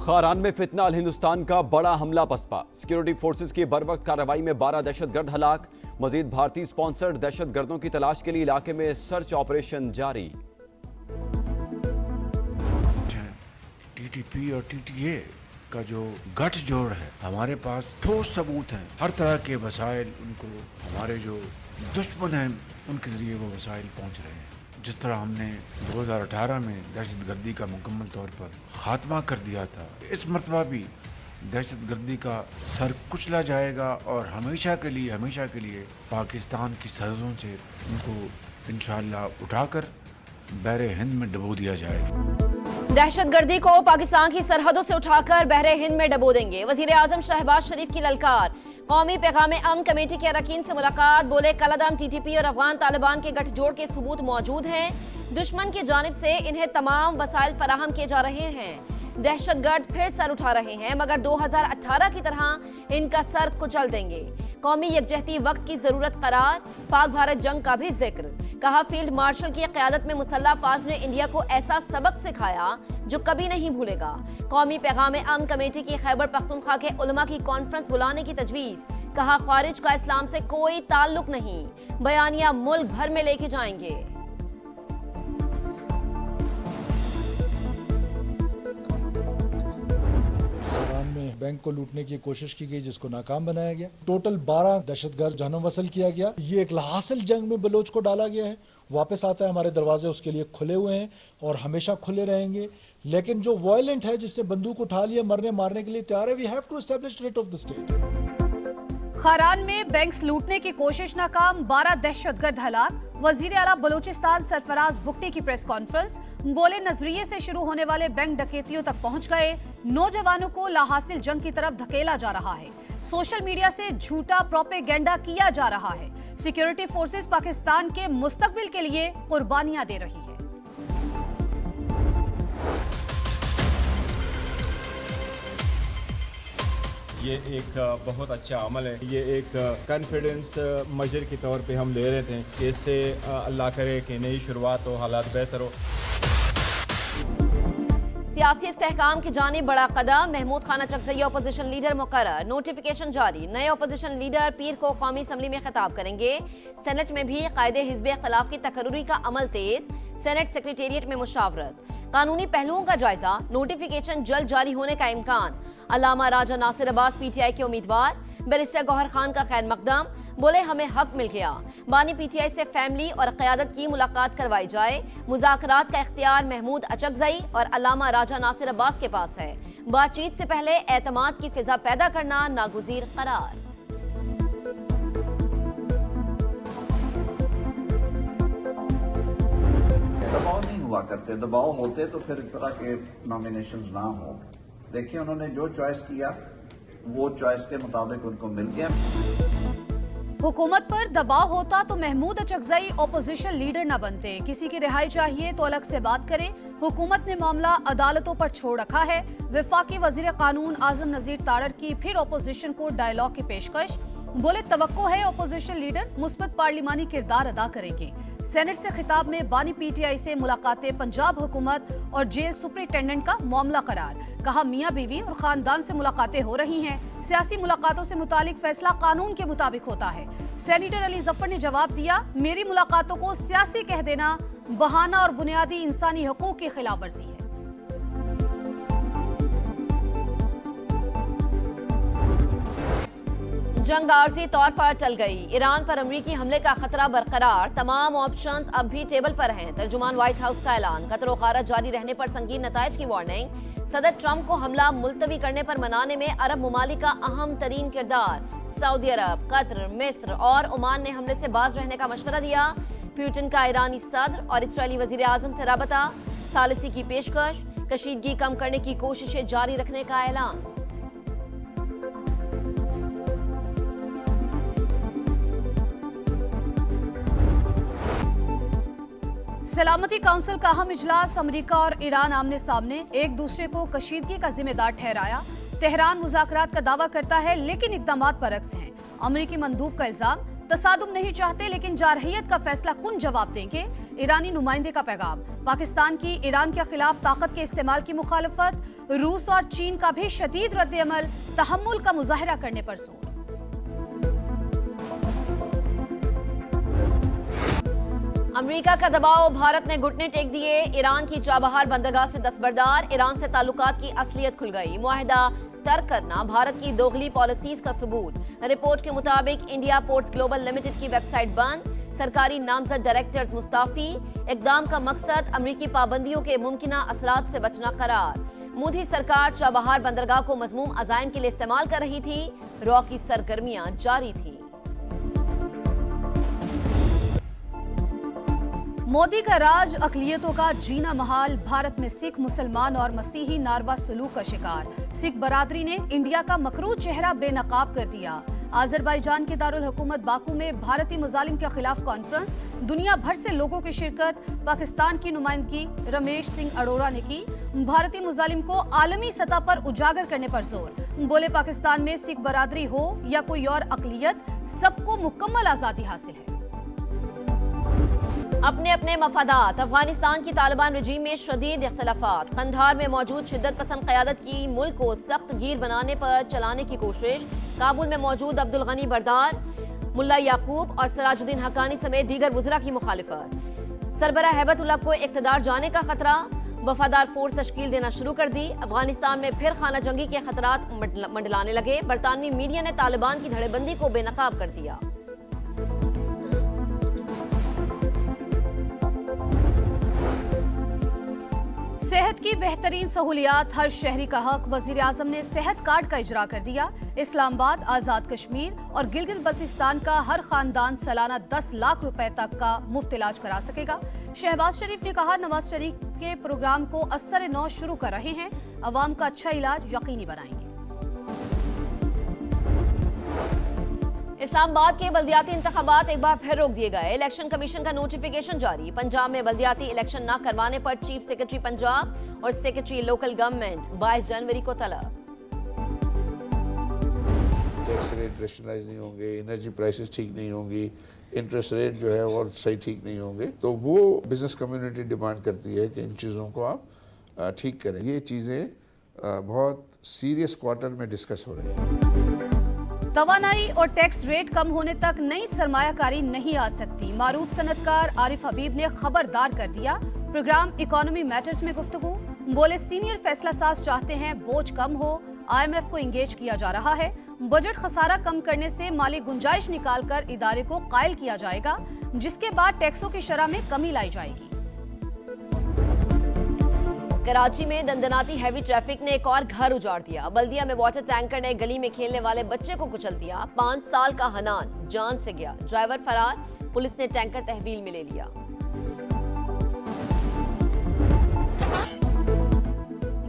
खारान में फितना अल हिंदुस्तान का बड़ा हमला पसपा। सिक्योरिटी फोर्सेस की बरवक्त कार्रवाई में 12 दहशतगर्द हलाक। मजीद भारतीय स्पॉन्सर्ड दहशतगर्दों की तलाश के लिए इलाके में सर्च ऑपरेशन जारी। टीटीपी और टीटीए का जो गठजोड़ है, हमारे पास ठोस सबूत हैं। हर तरह के वसाइल उनको, हमारे जो दुश्मन हैं उनके जरिए वो वसाइल पहुंच रहे हैं। जिस तरह हमने 2018 में दहशतगर्दी का मुकम्मल तौर पर खात्मा कर दिया था, इस मरतबा भी दहशतगर्दी का सर कुचला जाएगा और हमेशा के लिए पाकिस्तान की सरहदों से उनको इंशाअल्लाह उठाकर बहरे हिंद में डुबो दिया जाएगा। दहशतगर्दी को पाकिस्तान की सरहदों से उठाकर बहरे हिंद में डुबो देंगे। वजीर आजम शहबाज शरीफ की ललकार। कौमी पैगाम अमन कमेटी के अरकान से मुलाकात। बोले कलअदम टीटीपी और अफगान तालिबान के गठजोड़ के सबूत मौजूद हैं। दुश्मन की जानिब से इन्हें तमाम वसाइल फराहम किए जा रहे हैं। दहशतगर्द फिर सर उठा रहे हैं, मगर 2018 की तरह इनका सर कुचल देंगे। कौमी यकजहती वक्त की जरूरत करार। पाक भारत जंग का भी जिक्र। कहा फील्ड मार्शल की क़यादत में मुसल्लह फौज ने इंडिया को ऐसा सबक सिखाया जो कभी नहीं भूलेगा। कौमी पैगाम अमन कमेटी की खैबर पख्तूनख्वा के उलमा की कॉन्फ्रेंस बुलाने की तजवीज। कहा खारिज का इस्लाम से कोई ताल्लुक नहीं। बयानिया मुल्क भर में लेके जाएंगे। बैंक को लूटने की कोशिश की गई, जिसको नाकाम बनाया गया। टोटल 12 दहशतगर्द जहन्नुम वसल किया गया। ये एक लासिल जंग में बलोच को डाला गया है। वापस आता है, हमारे दरवाजे उसके लिए खुले हुए हैं और हमेशा खुले रहेंगे। लेकिन जो वायलेंट है, जिसने बंदूक उठा लिया, मारने के लिए तैयार है, we have to establish rate of the state. Kharan में बैंक्स लूटने की कोशिश नाकाम, 12 दहशतगर्द हलाक। वजीर आला बलूचिस्तान सरफराज बुगटी की प्रेस कॉन्फ्रेंस। बोले नजरिए से शुरू होने वाले बैंक डकैतियों तक पहुंच गए। नौजवानों को लाहासिल जंग की तरफ धकेला जा रहा है। सोशल मीडिया से झूठा प्रोपेगेंडा किया जा रहा है। सिक्योरिटी फोर्सेस पाकिस्तान के मुस्तकबिल के लिए कुर्बानियां दे रही है। ये एक बहुत अच्छा अमल है। ये एक कॉन्फिडेंस मेजर के तौर पे हम ले रहे थे कि इससे अल्लाह करे कि नई शुरुआत हो, हालात बेहतर हो। सियासी इस्तेहकाम की जानिब बड़ा कदम। महमूद खान अचकज़ई अपोजिशन लीडर मुकर्रर। नोटिफिकेशन जारी। नए अपोजिशन लीडर पीर को कौमी असम्बली में खिताब करेंगे। सेनेट में भी कायदे हिज़्ब इख्तिलाफ की तकर्रुरी का अमल तेज। सेनेट सेक्रेटेरिएट में मुशावरत। कानूनी पहलुओं का जायजा। नोटिफिकेशन जल्द जारी होने का इम्कान। अल्लामा राजा नासिर अब्बास पीटीआई के उम्मीदवार। बैरिस्टर गौहर खान का खैर मकदम। बोले हमें हक मिल गया। बानी पीटीआई से फैमिली और क़यादत की मुलाकात करवाई जाए। मुज़ाकरात का इख्तियार महमूद अचकज़ई और अल्लामा राजा नासिर अब्बास के पास है। बातचीत से पहले एतमाद की फिजा पैदा करना नागुज़ीर करार। दबाव नहीं हुआ करते, दबाव होते तो फिर इस तरह के नॉमिनेशंस ना हो। देखिए उन्होंने जो चॉइस किया वो चॉइस के मुताबिक उनको मिल गया। हुकूमत पर दबाव होता तो महमूद अचकज़ई ओपोजिशन लीडर न बनते। किसी की रिहाई चाहिए तो अलग से बात करें। हुकूमत ने मामला अदालतों पर छोड़ रखा है। वफाकी वजीर कानून आजम नजीर तारड़ की फिर ओपोजिशन को डायलॉग की पेशकश। बोले तवक्को है ओपोजिशन लीडर मुस्बत पार्लिमानी किरदार अदा करेंगे। सेनेट से खिताब में बानी पीटीआई से मुलाकातें पंजाब हुकूमत और जेल सुपरिटेंडेंट का मामला करार। कहा मियां बीवी और खानदान से मुलाकातें हो रही हैं। सियासी मुलाकातों से मुतालिक फैसला कानून के मुताबिक होता है। सेनेटर अली जफर ने जवाब दिया, मेरी मुलाकातों को सियासी कह देना बहाना और बुनियादी इंसानी हकूक की खिलाफ वर्जी है। जंग आर्जी तौर पर टल गई। ईरान पर अमरीकी हमले का खतरा बरकरार। तमाम ऑप्शंस अब भी टेबल पर हैं। तर्जुमान व्हाइट हाउस का ऐलान। कत्ल व गारत जारी रहने पर संगीन नताइज की वार्निंग। सदर ट्रंप को हमला मुलतवी करने पर मनाने में अरब ममालिक का अहम तरीन किरदार। सऊदी अरब, कतर, मिस्र और ओमान ने हमले से बाज रहने का मशवरा दिया। पुतिन का ईरानी सदर और इसराइली वजीर आजम से राबता। सालिसी की पेशकश। कशीदगी कम करने की कोशिशें जारी रखने का ऐलान। सलामती काउंसिल का अहम इजलास। अमेरिका और ईरान आमने सामने। एक दूसरे को कशीदगी का जिम्मेदार ठहराया। तेहरान मुज़ाकरात का दावा करता है लेकिन इक़दामात बरअक्स हैं। अमेरिकी मंदूब का इल्जाम, तसादुम नहीं चाहते लेकिन जारहियत का फैसला कुन जवाब देंगे। ईरानी नुमाइंदे का पैगाम। पाकिस्तान की ईरान के खिलाफ ताकत के इस्तेमाल की मुखालफत। रूस और चीन का भी शदीद रद्द-ए-अमल, तहम्मुल का मुजाहरा करने पर जोर। अमेरिका का दबाव, भारत ने घुटने टेक दिए। ईरान की चाबहार बंदरगाह से दस्तबरदार, ईरान से ताल्लुकात की असलियत खुल गई। मुआहिदा तर्क करना भारत की दोगली पॉलिसीज का सबूत। रिपोर्ट के मुताबिक इंडिया पोर्ट्स ग्लोबल लिमिटेड की वेबसाइट बंद, सरकारी नामजद डायरेक्टर्स मुस्ताफी। इकदाम का मकसद अमरीकी पाबंदियों के मुमकिना असरात से बचना करार। मोदी सरकार चाबहार बंदरगाह को मजमूम अजायम के लिए इस्तेमाल कर रही थी। रॉ की सरगर्मियां जारी थी। मोदी का राज अकलियतों का जीना महाल, भारत में सिख, मुसलमान और मसीही नारवा सलूक का शिकार। सिख बरादरी ने इंडिया का मकरू चेहरा बेनकाब कर दिया। आजरबाईजान के दारुल हुकूमत बाकू में भारतीय मुजालिम के खिलाफ कॉन्फ्रेंस, दुनिया भर से लोगों की शिरकत। पाकिस्तान की नुमाइंदगी रमेश सिंह अरोड़ा ने की। भारतीय मुजालिम को आलमी सतह पर उजागर करने पर जोर। बोले, पाकिस्तान में सिख बरादरी हो या कोई और अकलियत, सबको मुकम्मल आजादी हासिल है। अपने अपने मफादात, अफगानिस्तान की तालिबान रजीम में शदीद इख्तलाफात। कंधार में मौजूद शिद्दत पसंद क़यादत की मुल्क को सख्त गिर बनाने पर चलाने की कोशिश। काबुल में मौजूद अब्दुल गनी बरदार, मुल्ला याकूब और सराजुद्दीन हक्कानी समेत दीगर वज़रा की मुखालिफत। सरबरा हैबतुल्लाह को इक़्तिदार जाने का खतरा, वफादार फोर्स तश्कील देना शुरू कर दी। अफगानिस्तान में फिर खाना जंगी के खतरात मंडलाने लगे। बरतानवी मीडिया ने तालिबान की धड़ेबंदी को बेनकाब कर दिया। सेहत की बेहतरीन सहूलियात हर शहरी का हक, वजीर आजम ने सेहत कार्ड का इजरा कर दिया। इस्लामाबाद, आजाद कश्मीर और गिलगित बल्तिस्तान का हर खानदान सालाना 10 लाख रुपए तक का मुफ्त इलाज करा सकेगा। शहबाज शरीफ ने कहा, नवाज शरीफ के प्रोग्राम को असर नौ शुरू कर रहे हैं, अवाम का अच्छा इलाज यकीनी बनाएंगे। इस्लामाबाद के बल्दियाती इंतखाबात एक बार फिर रोक दिए गए। इलेक्शन कमीशन का नोटिफिकेशन जारी। पंजाब में बल्दियाती इलेक्शन न करवाने पर चीफ सेक्रेटरी पंजाब और सेक्रेटरी लोकल गवर्नमेंट 22 जनवरी को तलब। टैक्स रेट रेशनलाइज नहीं होंगे, एनर्जी प्राइसेस ठीक नहीं होंगी, इंटरेस्ट रेट जो है और सही ठीक नहीं होंगे, तो वो बिजनेस कम्युनिटी डिमांड करती है कि इन चीज़ों को आप ठीक करें। ये चीज़ें बहुत सीरियस क्वार्टर में डिस्कस हो रही हैं। तवानाई और टैक्स रेट कम होने तक नई सरमायाकारी नहीं आ सकती। मारूफ सनतकार आरिफ हबीब ने खबरदार कर दिया। प्रोग्राम इकोनॉमी मैटर्स में गुफ्तगू। बोले, सीनियर फैसला साज चाहते हैं बोझ कम हो, IMF को इंगेज किया जा रहा है। बजट खसारा कम करने से माली गुंजाइश निकालकर इदारे को कायल किया जाएगा, जिसके बाद टैक्सों की शरह में कमी लाई जाएगी। कराची में दंदनाती हैवी ट्रैफिक ने एक और घर उजाड़ दिया। बल्दिया में वाटर टैंकर ने गली में खेलने वाले बच्चे को कुचल दिया। 5 साल का हनान जान से गया, ड्राइवर फरार, पुलिस ने टैंकर तहवील में ले लिया।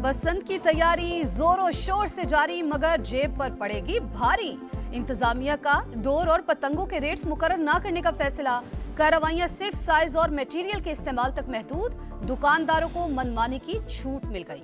बसंत की तैयारी जोरों शोर से जारी, मगर जेब पर पड़ेगी भारी। इंतजामिया का डोर और पतंगों के रेट्स मुकर्रर न करने का फैसला। कार्रवाइयां सिर्फ साइज और मटेरियल के इस्तेमाल तक महदूद। दुकानदारों को मनमानी की छूट मिल गई।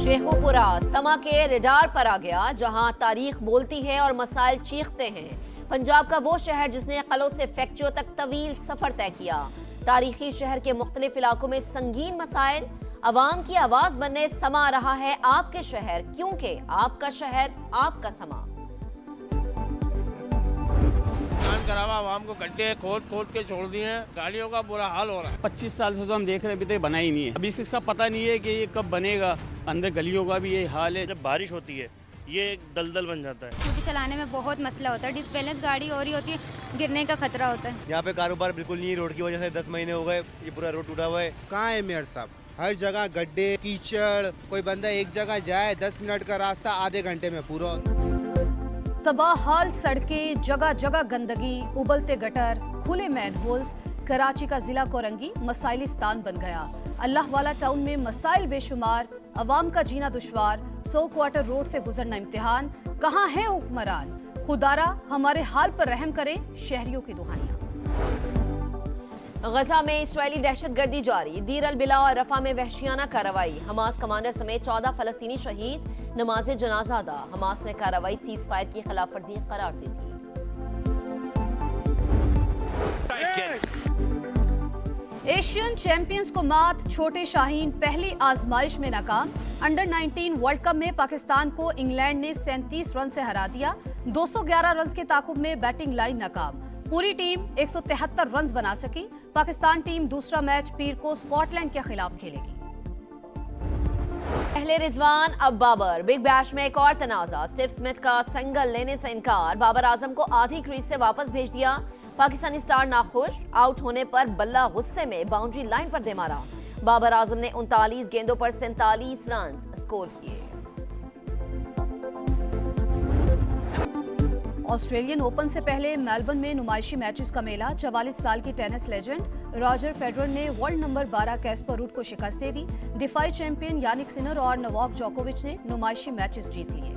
शेखुपुरा समा के रडार पर आ गया, जहां तारीख बोलती है और मसाइल चीखते हैं। पंजाब का वो शहर जिसने कलों से फैक्ट्रियों तक तवील सफर तय किया। तारीखी शहर के मुख्तलिफ इलाकों में संगीन मसाइल। अवाम की आवाज बनने समा रहा है आपके शहर, क्योंकि आपका शहर आपका समा। करावा आवाम को गड्ढे खोद के छोड़ दिए हैं, गाड़ियों का बुरा हाल हो रहा है। 25 साल से तो हम देख रहे हैं, अभी तक बना ही नहीं है। अभी इसका पता नहीं है कि ये कब बनेगा। अंदर गलियों का भी यही हाल है। जब बारिश होती है ये एक दलदल बन जाता है। स्कूटी चलाने में बहुत मसला होता है, डिसबैलेंस गाड़ी हो रही होती है, गिरने का खतरा होता है। यहाँ पे कारोबार बिल्कुल नहीं, रोड की वजह से 10 महीने हो गए, ये पूरा रोड टूटा हुआ है। कहाँ है मेयर साहब? हर जगह गड्ढे, कीचड़, कोई बंदा एक जगह जाए 10 मिनट का रास्ता आधे घंटे में पूरा। तबाह हाल सड़कें, जगह जगह गंदगी, उबलते गटर, खुले मैनहोल्स। कराची का जिला कोरंगी मसाइलिस्तान बन गया। अल्लाह वाला टाउन में मसाइल बेशुमार, अवाम का जीना दुश्वार। 100 क्वार्टर रोड से गुजरना इम्तिहान। कहाँ है हुक्मरान? खुदारा हमारे हाल पर रहम करें, शहरियों की दुहाइयां। गजा में इस्राएली दहशतगर्दी जारी। दीर अल बिला और रफा में वहशियाना कार्रवाई। हमास कमांडर समेत 14 फलस्तीनी शहीद, नमाज जनाजा अदा। हमास ने कार्रवाई सीज फायर की खिलाफ वर्जी करार दी थी। एशियन चैंपियंस को मात, छोटे शाहीन पहली आजमाइश में नाकाम। अंडर 19 वर्ल्ड कप में पाकिस्तान को इंग्लैंड ने 37 रन से हरा दिया। 211 रन के ताकुब में बैटिंग लाइन नाकाम। पूरी टीम 173 रन बना सकी। पाकिस्तान टीम दूसरा मैच पीर को स्कॉटलैंड के खिलाफ खेलेगी। पहले रिजवान अब बाबर, बिग बैश में एक और तनाजा। स्टीव स्मिथ का सिंगल लेने से इनकार, बाबर आजम को आधी क्रीज से वापस भेज दिया। पाकिस्तानी स्टार नाखुश, आउट होने पर बल्ला गुस्से में बाउंड्री लाइन पर दे मारा। बाबर आजम ने 39 गेंदों पर 47 रन स्कोर किए। ऑस्ट्रेलियन ओपन से पहले मेलबर्न में नुमाइशी मैचेस का मेला। 44 साल की टेनिस लेजेंड रॉजर फेडरर ने वर्ल्ड नंबर 12 कैस्पर रूड को शिकस्त दे दी। दिफाई चैंपियन यानिक सिनर और नोवाक जोकोविच ने नुमाइशी मैचेस जीत लिए।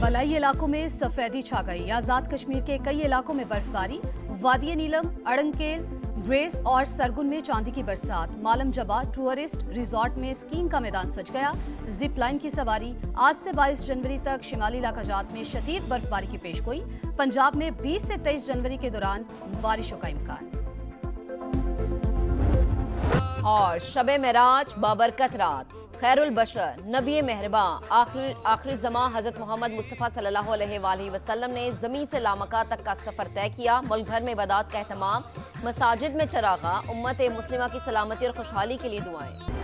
बलाई इलाकों में सफेदी छा गई। आजाद कश्मीर के कई इलाकों में बर्फबारी। वादी नीलम, अड़ंकेल, ग्रेस और सरगुन में चांदी की बरसात। मालम जबा टूरिस्ट रिजॉर्ट में स्कीइंग का मैदान सज गया। जिप लाइन की सवारी। आज से 22 जनवरी तक शिमाली इलाका जात में शदीद बर्फबारी की पेशगोई। पंजाब में 20 से 23 जनवरी के दौरान बारिशों का इम्कान। और शबे मेराज बाबरकत रात, खैरुल बशर नबी मेहरबान आखिरी ज़मा हज़रत मोहम्मद मुस्तफ़ा सल्लल्लाहु अलैहि वसल्लम ने ज़मीन से लामका तक का सफ़र तय किया। मुल्क भर में इबादत का एहतमाम, मसाजिद में चरागा, उम्मत मुस्लिमा की सलामती और खुशहाली के लिए दुआएं।